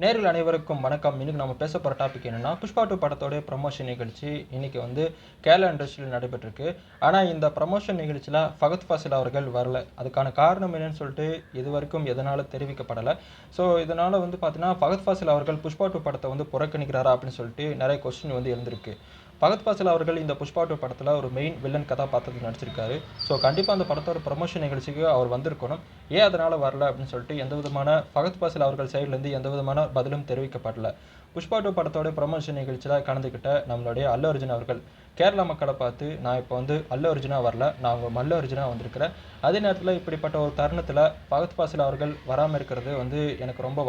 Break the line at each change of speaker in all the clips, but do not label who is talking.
நேரில் அனைவருக்கும் வணக்கம். இன்னைக்கு நம்ம பேச போகிற டாபிக் என்னன்னா, புஷ்பா 2 படத்தோடைய ப்ரமோஷன் நிகழ்ச்சி இன்னைக்கு கேரளா இண்டஸ்ட்ரியில் நடைபெற்றிருக்கு. ஆனால் இந்த ப்ரமோஷன் நிகழ்ச்சியில் ஃபகத் ஃபாசில் அவர்கள் வரல. அதுக்கான காரணம் என்னன்னு சொல்லிட்டு இதுவரைக்கும் எதனால தெரிவிக்கப்படலை. ஸோ இதனால் பார்த்தீங்கன்னா ஃபகத் ஃபாசில் அவர்கள் புஷ்பா 2 படத்தை புறக்கணிக்கிறாரா அப்படின்னு சொல்லிட்டு நிறைய கொஸ்டின் எழுந்திருக்கு. ஃபகத் ஃபாசில் அவர்கள் இந்த புஷ்பா 2 படத்தில் ஒரு மெயின் வில்லன் கதாபாத்திரத்தில் நடிச்சிருக்காரு. ஸோ கண்டிப்பாக அந்த படத்தோட ப்ரமோஷன் நிகழ்ச்சிக்கு அவர் வந்திருக்கணும். ஏன் அதனால் வரல அப்படின்னு சொல்லிட்டு எந்த விதமான ஃபகத் ஃபாசில் அவர்கள் சைட்லேருந்து எந்த விதமான பதிலும் தெரிவிக்கப்படல. புஷ்பா 2 படத்தோட ப்ரமோஷன் நிகழ்ச்சியில் கலந்துக்கிட்ட நம்மளுடைய அல்லு அர்ஜுன் அவர்கள் கேரளா மக்களை பார்த்து, நான் இப்போ அல்லு அர்ஜுனாக வரல, நான் உங்கள் மல்லு அர்ஜுனாக வந்திருக்கிறேன். அதே நேரத்தில் இப்படிப்பட்ட ஒரு தருணத்தில் ஃபகத் ஃபாசில் அவர்கள் வராமல் இருக்கிறது எனக்கு ரொம்ப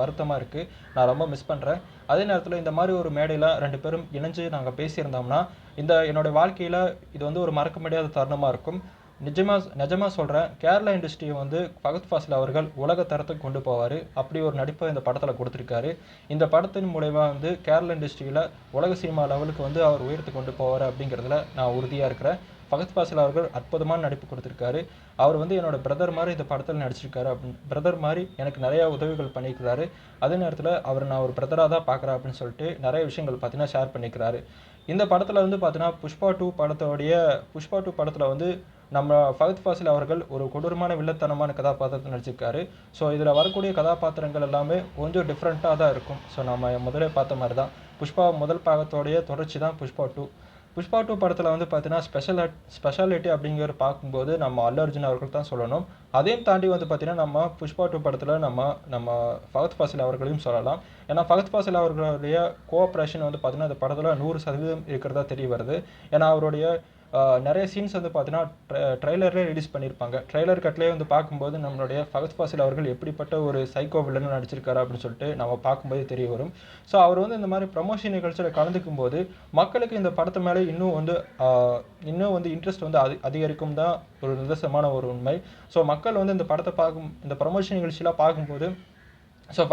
வருத்தமாக இருக்குது. நான் ரொம்ப மிஸ் பண்ணுறேன். அதே நேரத்தில் இந்த மாதிரி ஒரு மேடையில் 2 பேரும் இணைஞ்சு நாங்கள் பேசியிருந்தோம்னா என்னோடய வாழ்க்கையில் இது ஒரு மறக்க முடியாத தருணமாக இருக்கும். நிஜமாக சொல்கிறேன். கேரளா இண்டஸ்ட்ரியை ஃபகத் ஃபாசில் அவர்கள் உலக தரத்துக்கு கொண்டு போவார். அப்படி ஒரு நடிப்பை இந்த படத்தில் கொடுத்துருக்காரு. இந்த படத்தின் மூலமா கேரளா இண்டஸ்ட்ரியில் உலக சினிமா லெவலுக்கு அவர் உயர்த்து கொண்டு போவார் அப்படிங்கிறதுல நான் உறுதியாக இருக்கிறேன். ஃபகத் ஃபாசில் அவர்கள் அற்புதமான நடிப்பு கொடுத்துருக்காரு. அவர் என்னோட பிரதர் மாதிரி இந்த படத்தில் நடிச்சிருக்காரு. பிரதர் மாதிரி எனக்கு நிறையா உதவிகள் பண்ணியிருக்கிறாரு. அதே நேரத்தில் நான் ஒரு பிரதராக தான் பார்க்குறேன் அப்படின்னு சொல்லிட்டு நிறைய விஷயங்கள் பார்த்தீங்கன்னா ஷேர் பண்ணிக்கிறாரு. இந்த படத்தில் பார்த்தீங்கன்னா புஷ்பா 2 படத்தில் நம்ம ஃபகத் ஃபாசில் அவர்கள் ஒரு கொடூரமான வில்லத்தனமான கதாபாத்திரத்தை நடிச்சிருக்காரு. ஸோ இதில் வரக்கூடிய கதாபாத்திரங்கள் எல்லாமே கொஞ்சம் டிஃப்ரெண்ட்டாக தான் இருக்கும். ஸோ நம்ம முதலே பார்த்த மாதிரி தான் புஷ்பா முதல் பாகத்தோடைய தொடர்ச்சி தான் புஷ்பா 2. புஷ்பா 2 படத்தில் பார்த்தீங்கன்னா ஸ்பெஷாலிட்டி அப்படிங்கிற பார்க்கும்போது நம்ம அல்லு அர்ஜுன் அவர்கள் தான் சொல்லணும். அதையும் தாண்டி பார்த்தீங்கன்னா நம்ம புஷ்பா 2 படத்தில் நம்ம ஃபகத் ஃபாசில் அவர்களையும் சொல்லலாம். ஏன்னா ஃபகத் ஃபாசில் அவர்களுடைய கோஆப்ரேஷன் பார்த்தீங்கன்னா இந்த படத்தில் 100% இருக்கிறதா தெரிய வருது. ஏன்னா அவருடைய நிறைய சீன்ஸ் பார்த்தீங்கன்னா ட்ரெய்லர்லேயே ரிலீஸ் பண்ணியிருப்பாங்க. ட்ரெய்லர் கட்லேயே பார்க்கும்போது நம்மளுடைய ஃபகத் ஃபாசில் அவர்கள் எப்படிப்பட்ட ஒரு சைக்கோ வில்லன் நடிச்சிருக்காரு அப்படின்னு சொல்லிட்டு நம்ம பார்க்கும்போது தெரிய வரும். ஸோ அவர் இந்த மாதிரி ப்ரமோஷன் நிகழ்ச்சியில் கலந்துக்கும் போது மக்களுக்கு இந்த படத்து மேலே இன்னும் இன்ட்ரெஸ்ட் அதிகரிக்கும் தான் ஒரு நிதர்சனமான ஒரு உண்மை. ஸோ மக்கள் இந்த ப்ரமோஷன் நிகழ்ச்சியெலாம் பார்க்கும்போது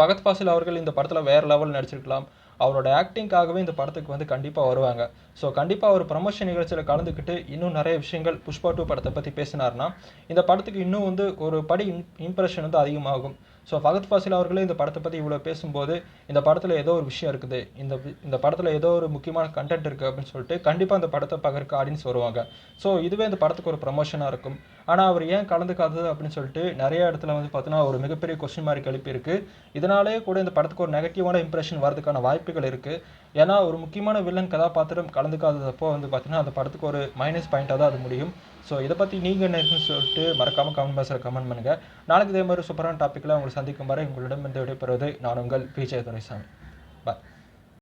ஃபகத் ஃபாசில் அவர்கள் இந்த படத்தில் வேறு லெவல் நடிச்சிருக்கலாம். அவரோட ஆக்டிங்காகவே இந்த படத்துக்கு கண்டிப்பாக வருவாங்க. ஸோ கண்டிப்பாக அவர் ப்ரமோஷன் நிகழ்ச்சியில் கலந்துக்கிட்டு இன்னும் நிறைய விஷயங்கள் புஷ்பா 2 படத்தை பற்றி பேசினார்னா இந்த படத்துக்கு இன்னும் ஒரு படி இம்ப்ரெஷன் அதிகமாகும். ஸோ ஃபகத் ஃபாசில் அவர்களே இந்த படத்தை பற்றி இவ்வளோ பேசும்போது இந்த படத்தில் ஏதோ ஒரு விஷயம் இருக்குது, இந்த படத்தில் ஏதோ ஒரு முக்கியமான கண்டென்ட் இருக்குது அப்படின்னு சொல்லிட்டு கண்டிப்பாக இந்த படத்தை பார்க்குறக்கு ஆடியன்ஸ் வருவாங்க. ஸோ இதுவே இந்த படத்துக்கு ஒரு ப்ரமோஷனாக இருக்கும். ஆனால் அவர் ஏன் கலந்துக்காதது அப்படின்னு சொல்லிட்டு நிறைய இடத்துல பார்த்தீங்கன்னா ஒரு மிகப்பெரிய கொஸ்டின் மார்க் எழுப்பியிருக்கு. இதனாலே கூட இந்த படத்துக்கு ஒரு நெகட்டிவான இம்ப்ரெஷன் வரதுக்கான வாய்ப்புகள் இருக்குது. ஏன்னா ஒரு முக்கியமான வில்லன் கதாபாத்திரம் கலந்துக்காதப்போ பார்த்தீங்கன்னா அந்த படத்துக்கு ஒரு மைனஸ் பாயிண்ட்டாக தான் அது முடியும். ஸோ இதை பற்றி நீங்கள் என்ன சொல்லிட்டு மறக்காமல் கமெண்ட் பாக்ஸில் கமெண்ட் பண்ணுங்கள். நாளைக்கு இதே மாதிரி சூப்பரான டாப்பிக்கில் உங்களை சந்திக்கும் வரை உங்களிடம் விடைபெறுவது நான் உங்கள் விஜய் துரைசாமி. பாய்.